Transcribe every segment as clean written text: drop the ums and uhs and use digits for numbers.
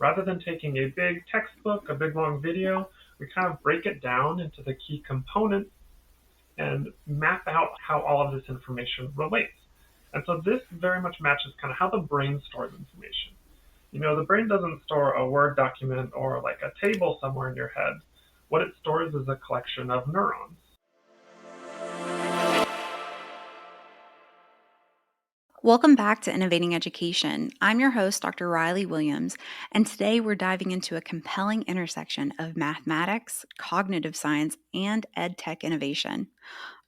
Rather than taking a big textbook, a big long video, we kind of break it down into the key components and map out how all of this information relates. And so this very much matches kind of how the brain stores information. The brain doesn't store a Word document or like a table somewhere in your head. What it stores is a collection of neurons. Welcome back to Innovating Education. I'm your host, Dr. Riley Williams, and today we're diving into a compelling intersection of mathematics, cognitive science, and edtech innovation.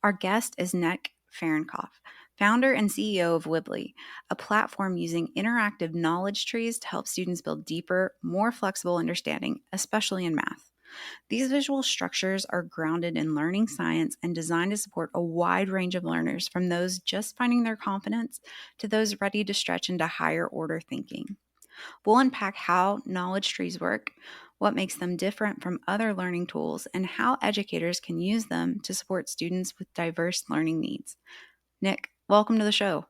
Our guest is Nick Farrenkopf, founder and CEO of Wibly, a platform using interactive knowledge trees to help students build deeper, more flexible understanding, especially in math. These visual structures are grounded in learning science and designed to support a wide range of learners, from those just finding their confidence to those ready to stretch into higher order thinking. We'll unpack how knowledge trees work, what makes them different from other learning tools, and how educators can use them to support students with diverse learning needs. Nick, welcome to the show.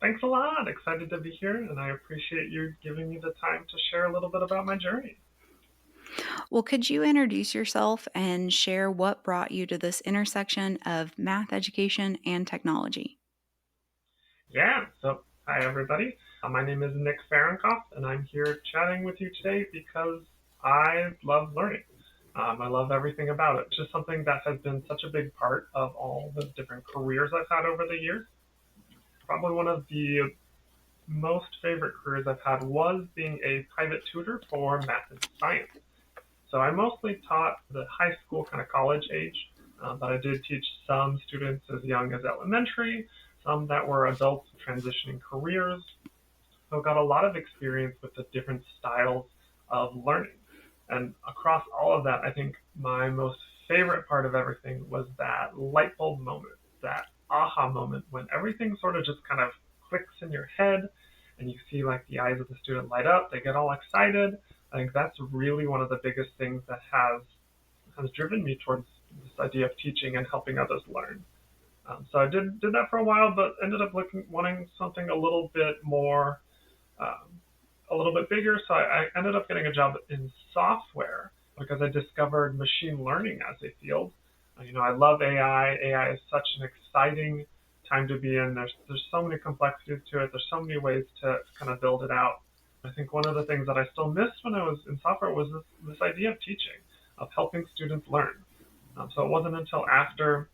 Thanks a lot. Excited to be here, and I appreciate you giving me the time to share a little bit about my journey. Well, could you introduce yourself and share what brought you to this intersection of math education and technology? Yeah, so hi everybody. My name is Nick Farrenkopf, and I'm here chatting with you today because I love learning. I love everything about it. It's just something that has been such a big part of all the different careers I've had over the years. Probably one of the most favorite careers I've had was being a private tutor for math and science. So I mostly taught the high school, kind of college age, but I did teach some students as young as elementary, some that were adults transitioning careers. So I got a lot of experience with the different styles of learning. And across all of that, I think my most favorite part of everything was that light bulb moment, that aha moment when everything sort of just kind of clicks in your head and you see like the eyes of the student light up, they get all excited. I think that's really one of the biggest things that has driven me towards this idea of teaching and helping others learn. So I did that for a while, but ended up wanting something a little bit more, a little bit bigger. So I ended up getting a job in software because I discovered machine learning as a field. I love AI. AI is such an exciting time to be in. There's so many complexities to it. There's so many ways to kind of build it out. I think one of the things that I still missed when I was in software was this idea of teaching, of helping students learn. So it wasn't until after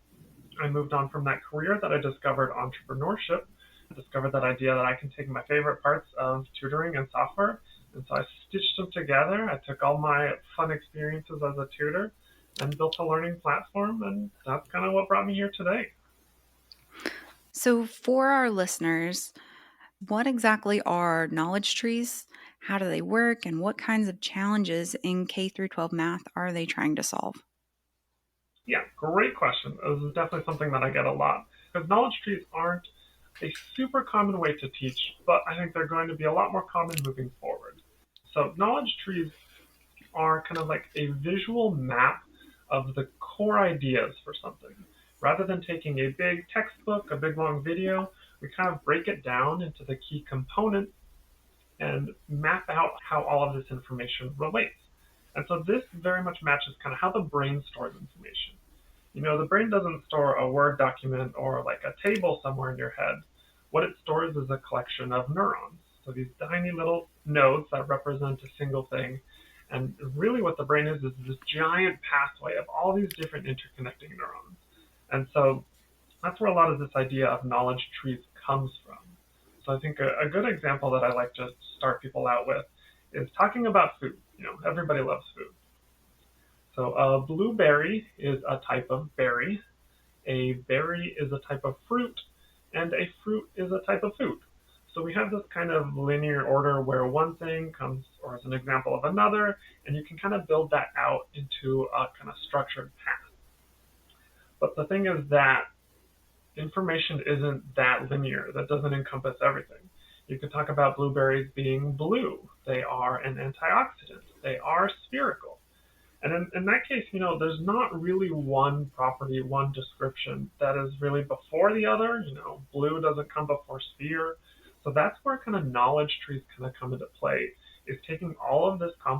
I moved on from that career that I discovered entrepreneurship. I discovered that idea that I can take my favorite parts of tutoring and software, and so I stitched them together. I took all my fun experiences as a tutor and built a learning platform, and that's kind of what brought me here today. So for our listeners, what exactly are knowledge trees? How do they work? And what kinds of challenges in K through 12 math are they trying to solve? Yeah, great question. This is definitely something that I get a lot, because knowledge trees aren't a super common way to teach, but I think they're going to be a lot more common moving forward. So knowledge trees are kind of like a visual map of the core ideas for something. Rather than taking a big textbook, a big long video, we kind of break it down into the key components and map out how all of this information relates. And so this very much matches kind of how the brain stores information. The brain doesn't store a Word document or like a table somewhere in your head. What it stores is a collection of neurons. So these tiny little nodes that represent a single thing. And really what the brain is this giant pathway of all these different interconnecting neurons. And so that's where a lot of this idea of knowledge trees comes from. So I think a good example that I like to start people out with is talking about food. Everybody loves food. So a blueberry is a type of berry, a berry is a type of fruit, and a fruit is a type of food. So we have this kind of linear order where one thing comes or is an example of another, and you can kind of build that out into a kind of structured path. But the thing is that information isn't that linear. That doesn't encompass everything. You could talk about blueberries being blue. They are an antioxidant. They are spherical. And in that case, there's not really one property, one description that is really before the other. Blue doesn't come before sphere. So that's where kind of knowledge trees kind of come into play, is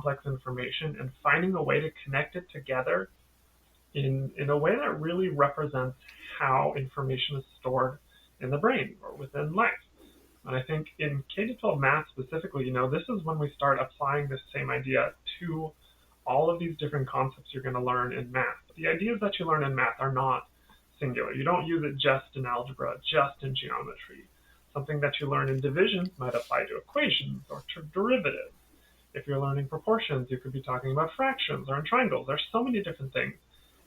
complex information and finding a way to connect it together in a way that really represents how information is stored in the brain or within life. And I think in K-12 math specifically, this is when we start applying this same idea to all of these different concepts you're going to learn in math. The ideas that you learn in math are not singular. You don't use it just in algebra, just in geometry. Something that you learn in division might apply to equations or to derivatives. If you're learning proportions, you could be talking about fractions or in triangles. There's so many different things.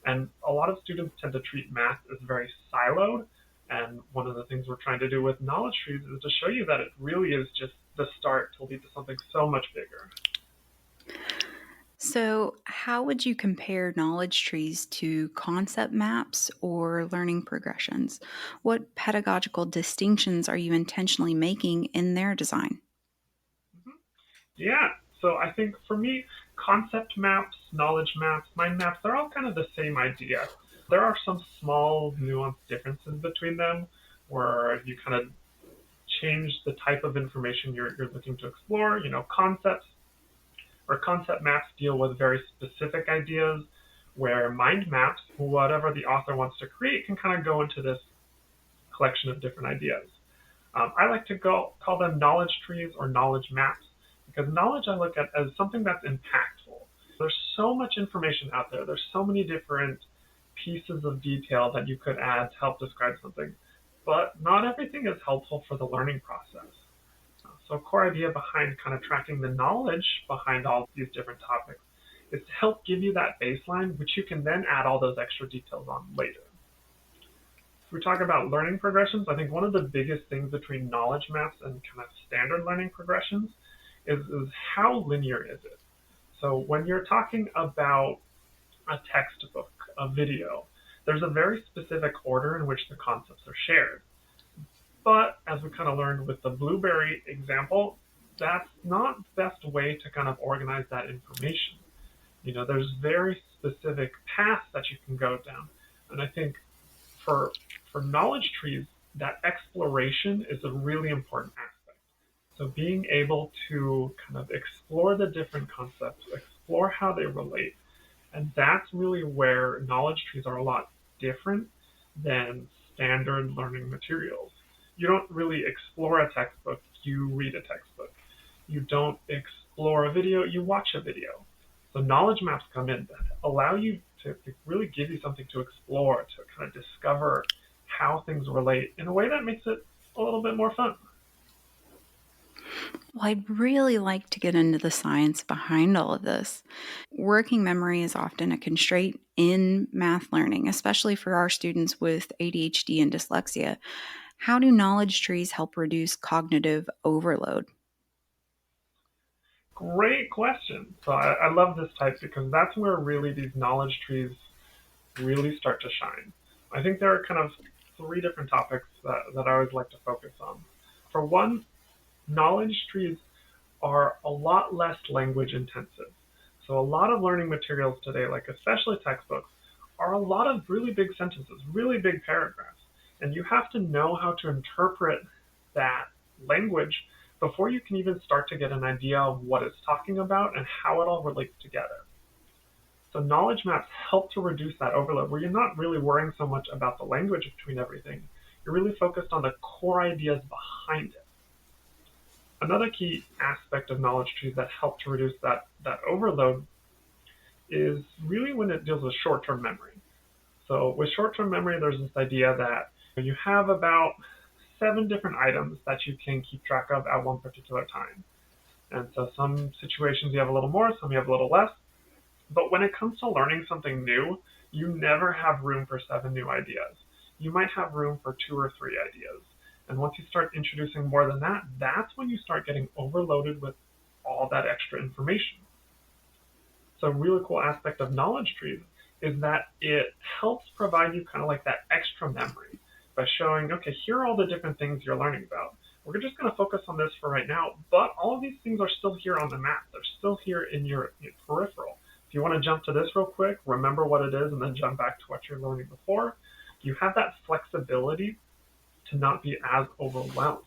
And a lot of students tend to treat math as very siloed. And one of the things we're trying to do with knowledge trees is to show you that it really is just the start to lead to something so much bigger. So, how would you compare knowledge trees to concept maps or learning progressions? What pedagogical distinctions are you intentionally making in their design? Yeah, so I think for me, concept maps, knowledge maps, mind maps, they're all kind of the same idea. There are some small nuanced differences between them where you kind of change the type of information you're looking to explore. Concepts or concept maps deal with very specific ideas, where mind maps, whatever the author wants to create, can kind of go into this collection of different ideas. I like to call them knowledge trees or knowledge maps, because knowledge I look at as something that's impactful. There's so much information out there. There's so many different pieces of detail that you could add to help describe something, but not everything is helpful for the learning process. So a core idea behind kind of tracking the knowledge behind all these different topics is to help give you that baseline, which you can then add all those extra details on later. If we talk about learning progressions, I think one of the biggest things between knowledge maps and kind of standard learning progressions is how linear is it? So when you're talking about a textbook, a video, there's a very specific order in which the concepts are shared. But as we kind of learned with the blueberry example, that's not the best way to kind of organize that information. There's very specific paths that you can go down. And I think for knowledge trees, that exploration is a really important aspect. So being able to kind of explore the different concepts, explore how they relate, and that's really where knowledge trees are a lot different than standard learning materials. You don't really explore a textbook, you read a textbook. You don't explore a video, you watch a video. So knowledge maps come in that allow you to really give you something to explore, to kind of discover how things relate in a way that makes it a little bit more fun. Well, I'd really like to get into the science behind all of this. Working memory is often a constraint in math learning, especially for our students with ADHD and dyslexia. How do knowledge trees help reduce cognitive overload? Great question. So I love this type because that's where really these knowledge trees really start to shine. I think there are kind of three different topics that I always like to focus on. For one, knowledge trees are a lot less language intensive. So a lot of learning materials today, like especially textbooks, are a lot of really big sentences, really big paragraphs. And you have to know how to interpret that language before you can even start to get an idea of what it's talking about and how it all relates together. So knowledge maps help to reduce that overload where you're not really worrying so much about the language between everything. You're really focused on the core ideas behind it. Another key aspect of knowledge trees that help to reduce that overload is really when it deals with short-term memory. So with short-term memory, there's this idea that you have about 7 different items that you can keep track of at one particular time. And so some situations you have a little more, some you have a little less. But when it comes to learning something new, you never have room for 7 new ideas. You might have room for 2 or 3 ideas. And once you start introducing more than that, that's when you start getting overloaded with all that extra information. So a really cool aspect of knowledge trees is that it helps provide you kind of like that extra memory by showing, okay, here are all the different things you're learning about. We're just going to focus on this for right now, but all of these things are still here on the map. They're still here in your peripheral. If you want to jump to this real quick, remember what it is, and then jump back to what you're learning before. You have that flexibility to not be as overwhelmed.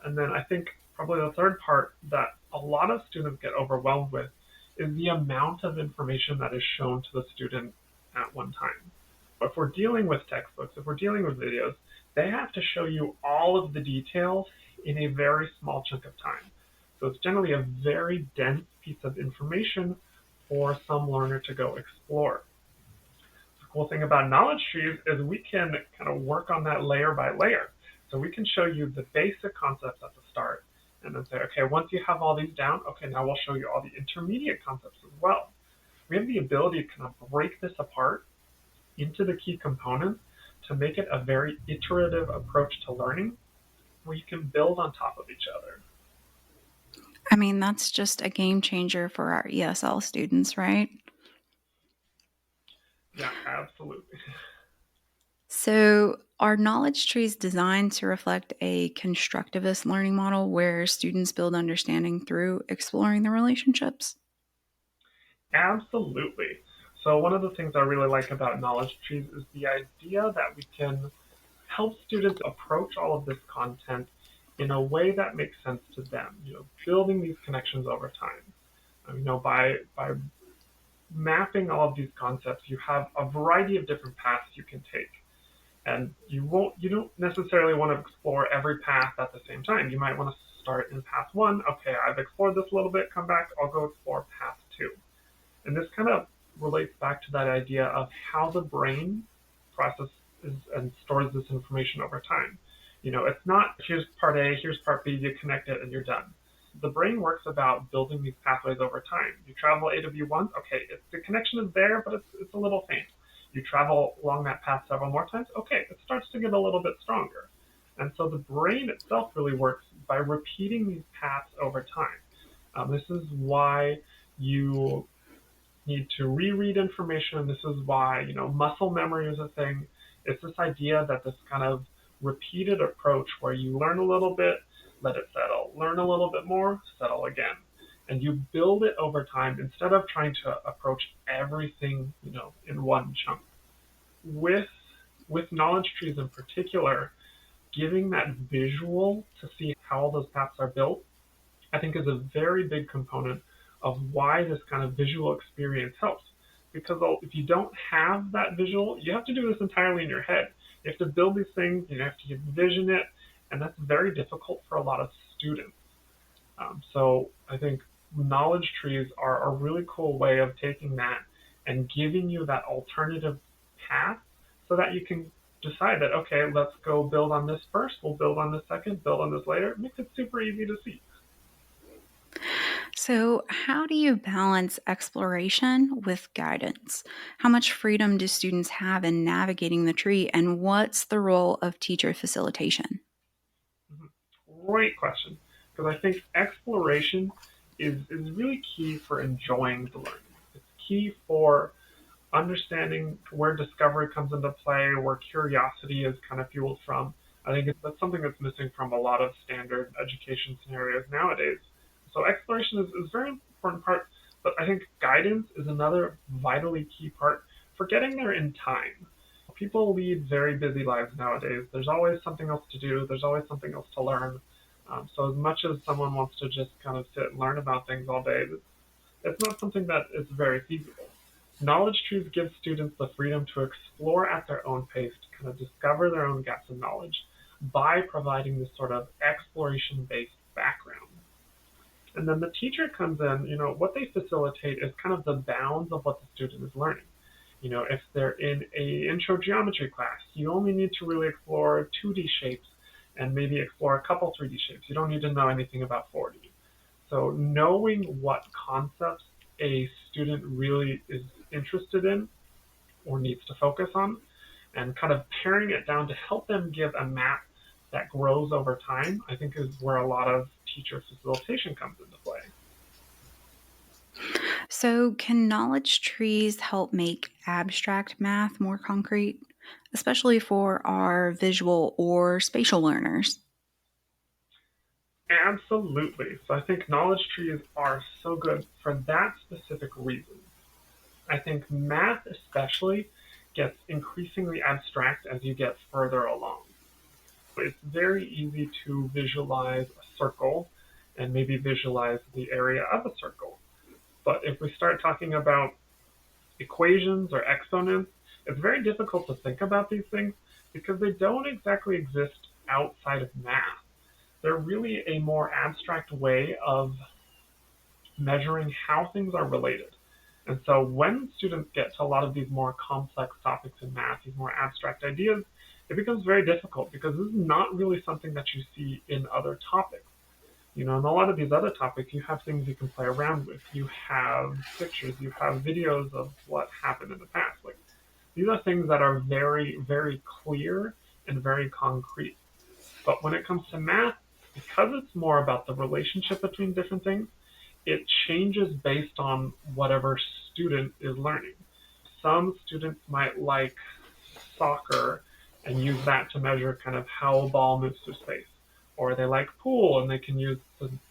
And then I think probably the third part that a lot of students get overwhelmed with is the amount of information that is shown to the student at one time. If we're dealing with textbooks, if we're dealing with videos, they have to show you all of the details in a very small chunk of time. So it's generally a very dense piece of information for some learner to go explore. The cool thing about knowledge trees is we can kind of work on that layer by layer. So we can show you the basic concepts at the start and then say, okay, once you have all these down, okay, now we'll show you all the intermediate concepts as well. We have the ability to kind of break this apart into the key components to make it a very iterative approach to learning where you can build on top of each other. I mean, that's just a game changer for our ESL students, right? Yeah, absolutely. So, are knowledge trees designed to reflect a constructivist learning model where students build understanding through exploring the relationships? Absolutely. So one of the things I really like about knowledge trees is the idea that we can help students approach all of this content in a way that makes sense to them, building these connections over time. By mapping all of these concepts, you have a variety of different paths you can take. And you don't necessarily want to explore every path at the same time. You might want to start in path one. Okay, I've explored this a little bit, come back, I'll go explore path two. And this kind of relates back to that idea of how the brain processes and stores this information over time. It's not here's part A, here's part B, you connect it and you're done. The brain works about building these pathways over time. You travel A to B once, okay, the connection is there, but it's a little faint. You travel along that path several more times, okay, it starts to get a little bit stronger. And so the brain itself really works by repeating these paths over time. This is why you need to reread information. This is why, muscle memory is a thing. It's this idea that this kind of repeated approach where you learn a little bit, let it settle, learn a little bit more, settle again. And you build it over time instead of trying to approach everything, in one chunk. With knowledge trees in particular, giving that visual to see how all those paths are built, I think is a very big component of why this kind of visual experience helps. Because if you don't have that visual, you have to do this entirely in your head. You have to build these things, you have to envision it, and that's very difficult for a lot of students. So I think knowledge trees are a really cool way of taking that and giving you that alternative path so that you can decide that, okay, let's go build on this first, we'll build on this second, build on this later. It makes it super easy to see. So, how do you balance exploration with guidance? How much freedom do students have in navigating the tree, and what's the role of teacher facilitation? Great question, because I think exploration is really key for enjoying the learning. It's key for understanding where discovery comes into play, where curiosity is kind of fueled from. I think that's something that's missing from a lot of standard education scenarios nowadays. So exploration is a very important part, but I think guidance is another vitally key part for getting there in time. People lead very busy lives nowadays. There's always something else to do. There's always something else to learn. So as much as someone wants to just kind of sit and learn about things all day, it's not something that is very feasible. Knowledge trees give students the freedom to explore at their own pace, to kind of discover their own gaps in knowledge by providing this sort of exploration-based background. And then the teacher comes in, what they facilitate is kind of the bounds of what the student is learning. If they're in a intro geometry class, you only need to really explore 2D shapes and maybe explore a couple 3D shapes. You don't need to know anything about 4D. So knowing what concepts a student really is interested in or needs to focus on and kind of paring it down to help them give a map that grows over time, I think is where a lot of teacher facilitation comes into play. So, can knowledge trees help make abstract math more concrete, especially for our visual or spatial learners? Absolutely. So I think knowledge trees are so good for that specific reason. I think math especially gets increasingly abstract as you get further along. It's very easy to visualize a circle and maybe visualize the area of a circle. But if we start talking about equations or exponents, it's very difficult to think about these things because they don't exactly exist outside of math. They're really a more abstract way of measuring how things are related. And so when students get to a lot of these more complex topics in math, these more abstract ideas, it becomes very difficult because this is not really something that you see in other topics. In a lot of these other topics, you have things you can play around with. You have pictures, you have videos of what happened in the past. Like these are things that are very, very clear and very concrete. But when it comes to math, because it's more about the relationship between different things, it changes based on whatever student is learning. Some students might like soccer and use that to measure kind of how a ball moves through space. Or they like pool and they can use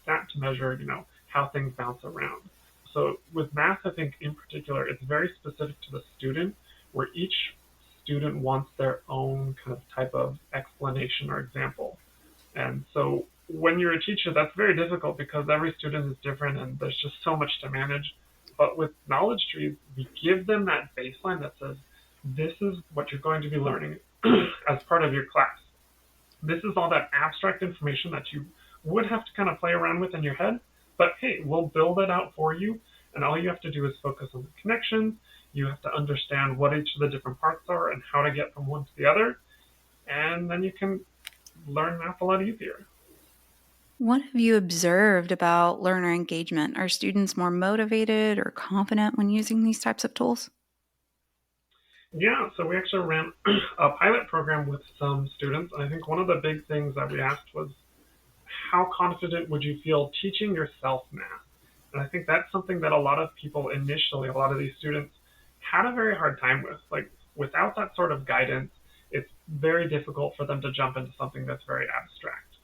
that to measure, how things bounce around. So with math, I think in particular, it's very specific to the student, where each student wants their own kind of type of explanation or example. And so when you're a teacher, that's very difficult because every student is different and there's just so much to manage. But with knowledge trees, we give them that baseline that says, this is what you're going to be learning as part of your class. This is all that abstract information that you would have to kind of play around with in your head. But hey, we'll build it out for you. And all you have to do is focus on the connections. You have to understand what each of the different parts are and how to get from one to the other. And then you can learn math a lot easier. What have you observed about learner engagement? Are students more motivated or confident when using these types of tools? Yeah, so we actually ran a pilot program with some students. And I think one of the big things that we asked was, how confident would you feel teaching yourself math? And I think that's something that a lot of people initially, a lot of these students had a very hard time with. Like without that sort of guidance, it's very difficult for them to jump into something that's very abstract.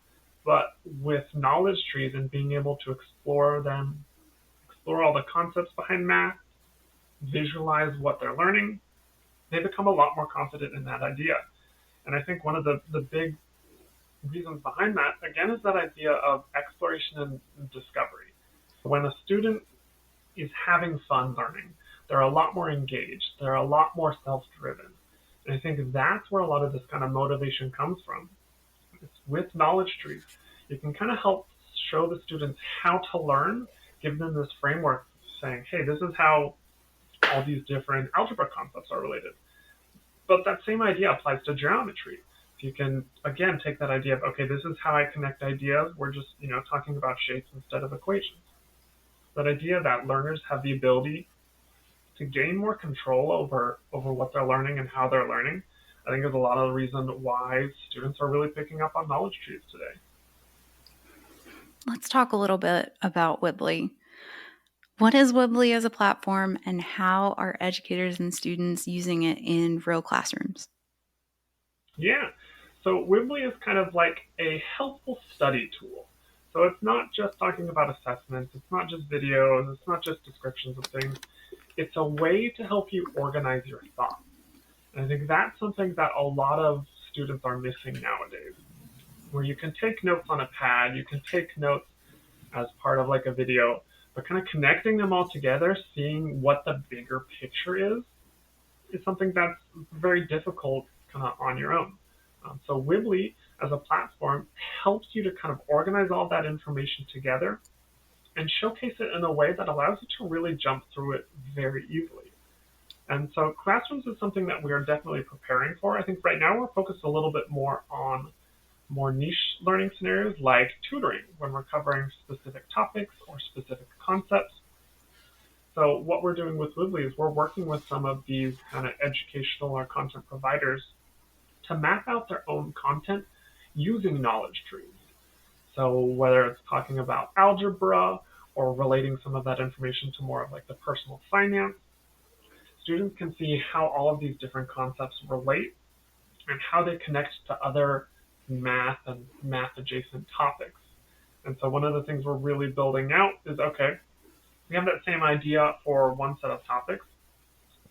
But with knowledge trees and being able to explore them, explore all the concepts behind math, visualize what they're learning, they become a lot more confident in that idea. And I think one of the big reasons behind that, again, is that idea of exploration and discovery. When a student is having fun learning, they're a lot more engaged, they're a lot more self-driven. And I think that's where a lot of this kind of motivation comes from. It's with knowledge trees. You can kind of help show the students how to learn, give them this framework saying, hey, this is how all these different algebra concepts are related. But that same idea applies to geometry. You can, again, take that idea of, okay, this is how I connect ideas. We're just, talking about shapes instead of equations. That idea that learners have the ability to gain more control over what they're learning and how they're learning, I think is a lot of the reason why students are really picking up on knowledge trees today. Let's talk a little bit about Wibly. What is Wibly as a platform, and how are educators and students using it in real classrooms? Yeah. So Wibly is kind of like a helpful study tool. So it's not just talking about assessments, it's not just videos, it's not just descriptions of things. It's a way to help you organize your thoughts. And I think that's something that a lot of students are missing nowadays, where you can take notes on a pad, you can take notes as part of like a video, but kind of connecting them all together, seeing what the bigger picture is something that's very difficult kind of on your own. So Wibly as a platform helps you to kind of organize all that information together and showcase it in a way that allows you to really jump through it very easily. And so classrooms is something that we are definitely preparing for. I think right now we're focused a little bit more on more niche learning scenarios like tutoring, when we're covering specific topics or specific concepts. So what we're doing with Wibly is we're working with some of these kind of educational or content providers to map out their own content using knowledge trees. So whether it's talking about algebra or relating some of that information to more of like the personal finance, students can see how all of these different concepts relate and how they connect to other math and math adjacent topics. And so one of the things we're really building out is, okay, we have that same idea for one set of topics.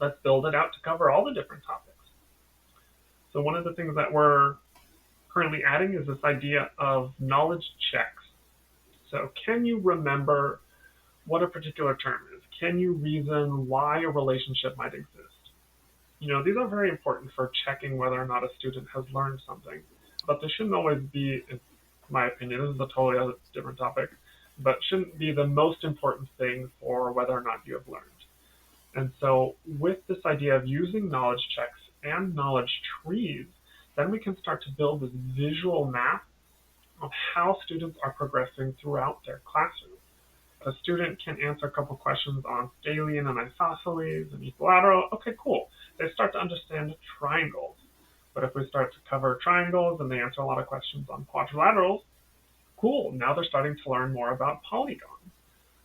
Let's build it out to cover all the different topics. So one of the things that we're currently adding is this idea of knowledge checks. So can you remember what a particular term is? can you reason why a relationship might exist? These are very important for checking whether or not a student has learned something, but they shouldn't always be, in my opinion, this is a totally other, different topic, but shouldn't be the most important thing for whether or not you have learned. And so with this idea of using knowledge checks and knowledge trees, then we can start to build this visual map of how students are progressing throughout their classroom. A student can answer a couple questions on scalene and isosceles and equilateral. Okay, cool. They start to understand triangles. But if we start to cover triangles and they answer a lot of questions on quadrilaterals, cool. Now they're starting to learn more about polygons.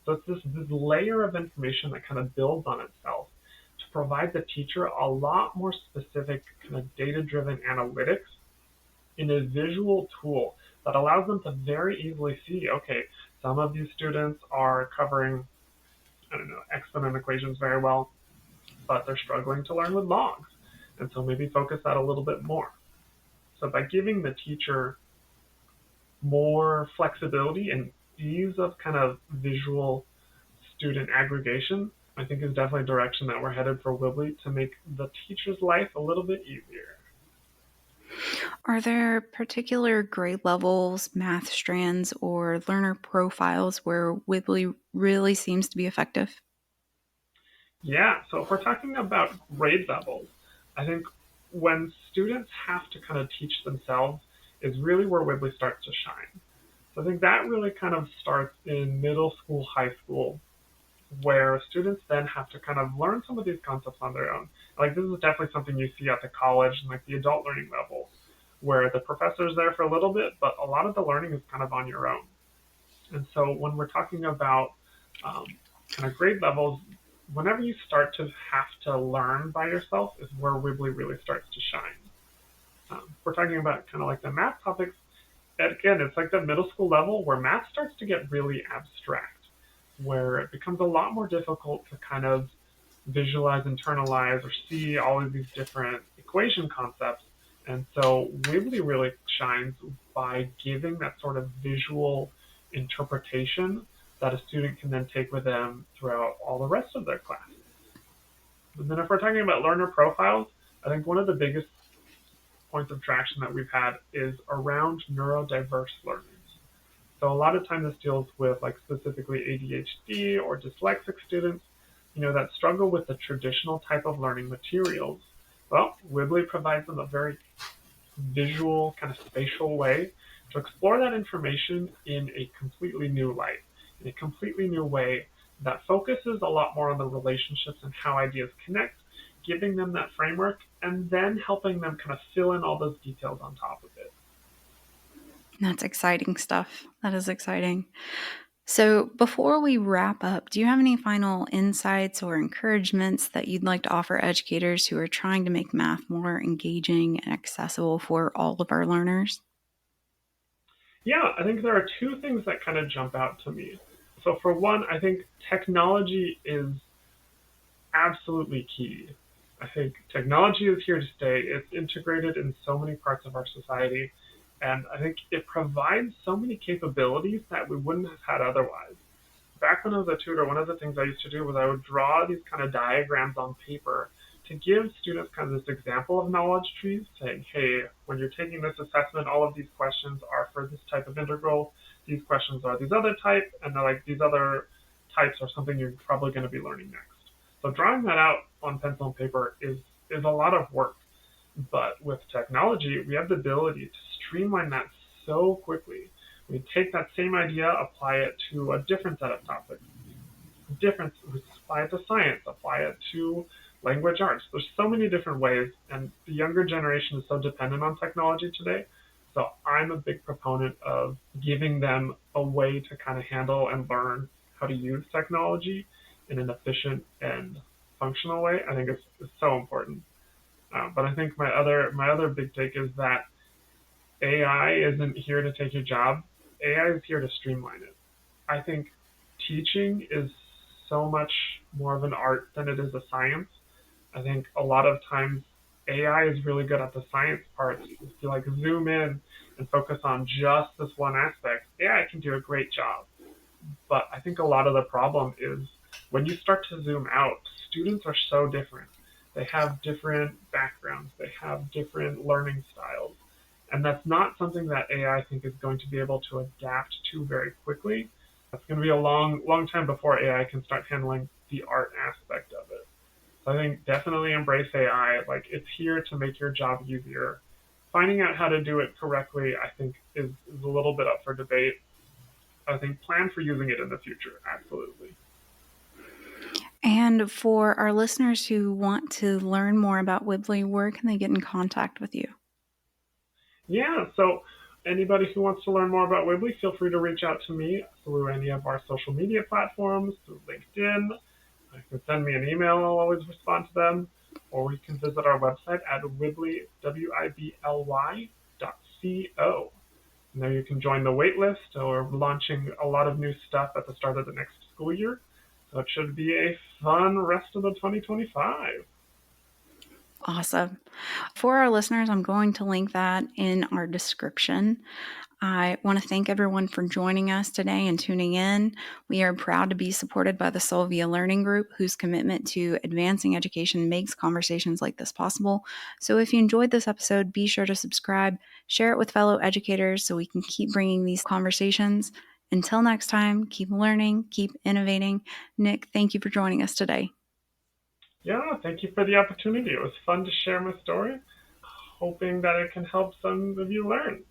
So it's this layer of information that kind of builds on itself to provide the teacher a lot more specific kind of data-driven analytics in a visual tool that allows them to very easily see, okay, some of these students are covering, I don't know, exponent equations very well, but they're struggling to learn with logs. And so maybe focus that a little bit more. So by giving the teacher more flexibility and ease of kind of visual student aggregation, I think is definitely a direction that we're headed for Wibly to make the teacher's life a little bit easier. Are there particular grade levels, math strands, or learner profiles where Wibly really seems to be effective? Yeah, so if we're talking about grade levels, I think when students have to kind of teach themselves is really where Wibly starts to shine. So I think that really kind of starts in middle school, high school, where students then have to kind of learn some of these concepts on their own. Like this is definitely something you see at the college and like the adult learning level, where the professor's there for a little bit, but a lot of the learning is kind of on your own. And so when we're talking about um, kind of grade levels, whenever you start to have to learn by yourself is where Wibly really starts to shine. We're talking about kind of like the math topics. And again, it's like the middle school level where math starts to get really abstract, where it becomes a lot more difficult to kind of visualize, internalize, or see all of these different equation concepts. And so Wibly really shines by giving that sort of visual interpretation that a student can then take with them throughout all the rest of their class. And then if we're talking about learner profiles, I think one of the biggest points of traction that we've had is around neurodiverse learners. So a lot of times this deals with like specifically ADHD or dyslexic students, that struggle with the traditional type of learning materials. Well, Wibly provides them a very visual, kind of spatial way to explore that information in a completely new light, in a completely new way that focuses a lot more on the relationships and how ideas connect, giving them that framework, and then helping them kind of fill in all those details on top of it. That's exciting stuff. That is exciting. So, before we wrap up, do you have any final insights or encouragements that you'd like to offer educators who are trying to make math more engaging and accessible for all of our learners? Yeah, I think there are two things that kind of jump out to me. So, for one, I think technology is absolutely key. I think technology is here to stay. It's integrated in so many parts of our society. And I think it provides so many capabilities that we wouldn't have had otherwise. Back when I was a tutor, one of the things I used to do was I would draw these kind of diagrams on paper to give students kind of this example of knowledge trees, saying, hey, when you're taking this assessment, all of these questions are for this type of integral, these questions are these other type, and they're like these other types are something you're probably going to be learning next. So drawing that out on pencil and paper is a lot of work. But with technology, we have the ability to streamline that so quickly. We take that same idea, apply it to a different set of topics. Apply it to science, apply it to language arts. There's so many different ways, and the younger generation is so dependent on technology today. So I'm a big proponent of giving them a way to kind of handle and learn how to use technology in an efficient and functional way. I think it's so important. But I think my other big take is that AI isn't here to take your job. AI is here to streamline it. I think teaching is so much more of an art than it is a science. I think a lot of times AI is really good at the science parts. If you like zoom in and focus on just this one aspect, AI can do a great job. But I think a lot of the problem is when you start to zoom out, students are so different. They have different backgrounds, they have different learning styles. And that's not something that AI, I think, is going to be able to adapt to very quickly. That's going to be a long time before AI can start handling the art aspect of it. So I think definitely embrace AI. Like, it's here to make your job easier. Finding out how to do it correctly, I think, is a little bit up for debate. I think plan for using it in the future, absolutely. And for our listeners who want to learn more about Wibly, where can they get in contact with you? Yeah, so anybody who wants to learn more about Wibly, feel free to reach out to me through any of our social media platforms, through LinkedIn. You can send me an email, I'll always respond to them. Or you can visit our website at Wibly, Wibly.co. And there you can join the waitlist, or we're launching a lot of new stuff at the start of the next school year. So it should be a fun rest of the 2025. Awesome. For our listeners, I'm going to link that in our description. I want to thank everyone for joining us today and tuning in. We are proud to be supported by the Solvia Learning Group, whose commitment to advancing education makes conversations like this possible. So if you enjoyed this episode, be sure to subscribe, share it with fellow educators so we can keep bringing these conversations. Until next time, keep learning, keep innovating. Nick, thank you for joining us today. Yeah, thank you for the opportunity. It was fun to share my story, hoping that it can help some of you learn.